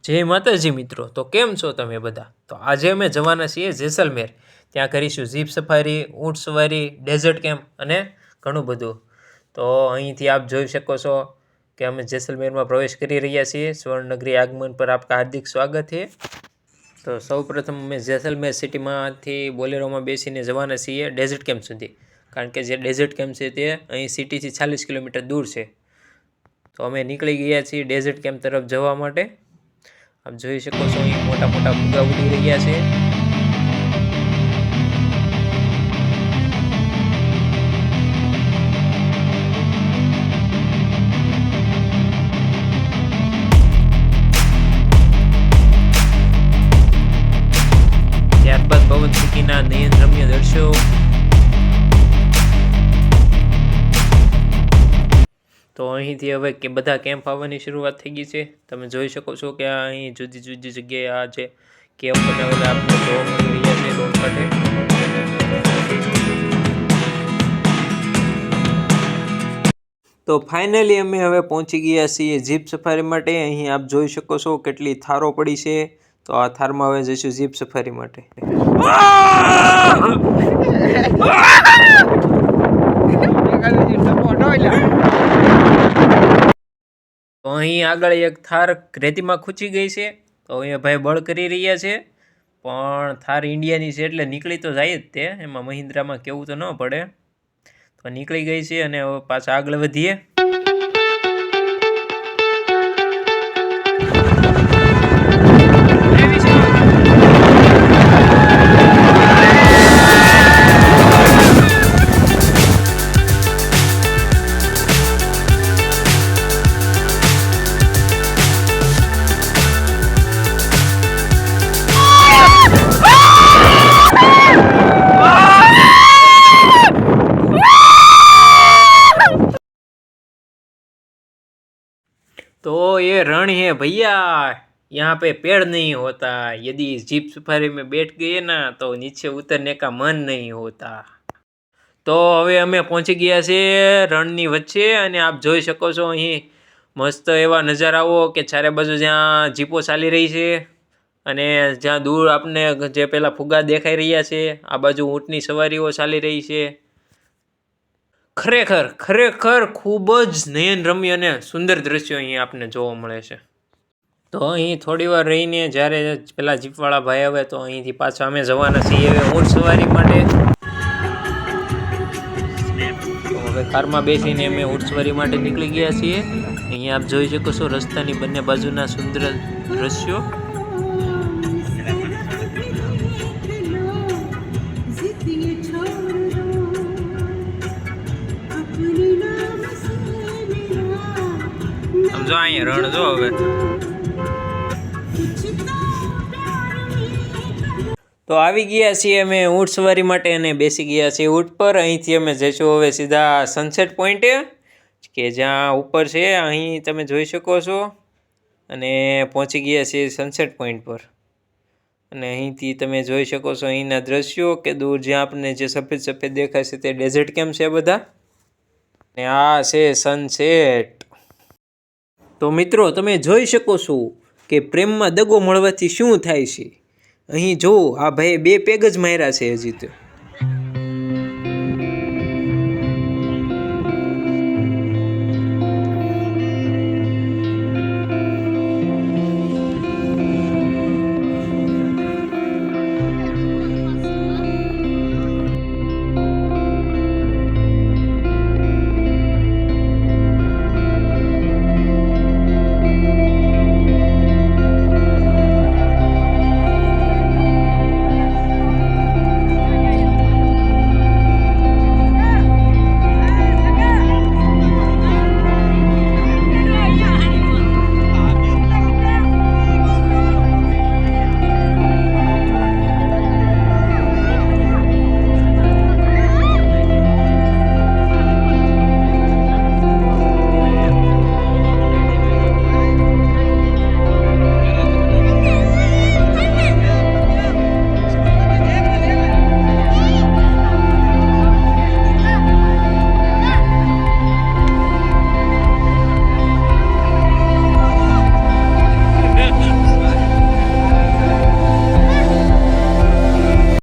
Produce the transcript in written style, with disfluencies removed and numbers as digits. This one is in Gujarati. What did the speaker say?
જય માતાજી મિત્રો, તો કેમ છો તમે બધા? તો આજે અમે જવાના છીએ જેસલમેર. ત્યાં કરીશું જીપ સફારી, ઊંટ સવારી, ડેઝર્ટ કેમ્પ અને ઘણું બધું. તો અહીંથી આપ જોઈ શકો છો કે અમે જેસલમેરમાં પ્રવેશ કરી રહ્યા છીએ. સ્વર્ણનગરી આગમન પર આપકા હાર્દિક સ્વાગત છે. તો સૌપ્રથમ અમે જેસલમેર સિટીમાંથી બોલેરોમાં બેસીને જવાના છીએ ડેઝર્ટ કેમ્પ સુધી, કારણ કે જે ડેઝર્ટ કેમ્પ છે તે અહીં સિટીથી 40 કિલોમીટર દૂર છે. તો અમે નીકળી ગયા છીએ ડેઝર્ટ કેમ્પ તરફ જવા માટે. આપ જોઈ શકો છો અહીં મોટા મોટા ફુગ્ગા ઉડી રહ્યા છે. ત્યારબાદ પવન સિટીના નયનરમ્ય દ્રશ્યો. તો અહીંથી હવે કે બધા કેમ્પ આવવાની શરૂઆત થઈ ગઈ છે. તમે જોઈ શકો છો કે અહીં જુદી જુદી જગ્યાએ આ જે કેમ્પ બનાવેલા આપણને જોવા મળી રહ્યા છે રોડ કાંઠે. તો ફાઇનલી અમે હવે પહોંચી ગયા છીએ જીપ સફારી માટે. અહીં આપ જોઈ શકો છો કેટલી થારો પડી છે. તો આ થારમાં હવે જઈશું જીપ સફારી માટે. તો અહીં આગળ એક થાર રેતીમાં ખૂંચી ગઈ છે. તો અહીંયા ભાઈ બળ કરી રહ્યા છે, પણ થાર ઇન્ડિયાની છે એટલે નીકળી તો જાય જ તે. એમાં મહિન્દ્રામાં કેવું તો ન પડે. તો નીકળી ગઈ છે અને હવે પાછા આગળ વધીએ. तो ये रण है भैया, यहाँ पे पेड़ नहीं होता. यदि जीप सफारी में बैठ गए ना तो नीचे उतरने का मन नहीं होता. तो હવે અમે પહોંચી ગયા છે રણની વચ્ચે અને આપ જોઈ શકો છો અહીં મસ્ત એવા નજારાઓ કે ચારે બાજુ જ્યાં જીપો ચાલી રહી છે અને જ્યાં દૂર આપને જે પેલા ફુગ્ગા દેખાઈ રહ્યા છે, આ બાજુ ઊંટની સવારીઓ ચાલી રહી છે. ખરેખર ખૂબ જ નયનરમ્ય અને સુંદર દ્રશ્યો અહીં આપને જોવા મળે છે. તો અહીં થોડી વાર રહીને જ્યારે પેલા જીપવાળા ભાઈ આવે તો અહીંથી પાછા અમે જવાના છીએ હવે ઊંટ સવારી માટે. તો હવે કારમાં બેસીને અમે ઊંટ સવારી માટે નીકળી ગયા છીએ. અહીંયા આપ જોઈ શકો છો રસ્તાની બંને બાજુના સુંદર દ્રશ્યો. સમજો અહીંયા રણ જો હવે. તો આવી ગયા છીએ અમે ઊંટ સવારી માટે અને બેસી ગયા છીએ ઊંટ પર. અહીંથી અમે જઈશું હવે સીધા સનસેટ પોઈન્ટે કે જ્યાં ઉપર છે અહીં તમે જોઈ શકો છો. અને પહોંચી ગયા છીએ સનસેટ પોઈન્ટ પર. અને અહીંથી તમે જોઈ શકો છો અહીંના દ્રશ્યો કે દૂર જ્યાં આપણને જે સફેદ સફેદ દેખાય છે તે ડેઝર્ટ કેમ્પ છે બધા. અને આ છે સનસેટ. તો મિત્રો તમે જોઈ શકો છો કે પ્રેમમાં દગો મળવાથી શું થાય છે. અહીં જો આ ભાઈ 2 પેગ જ માર્યા છે હજી તો.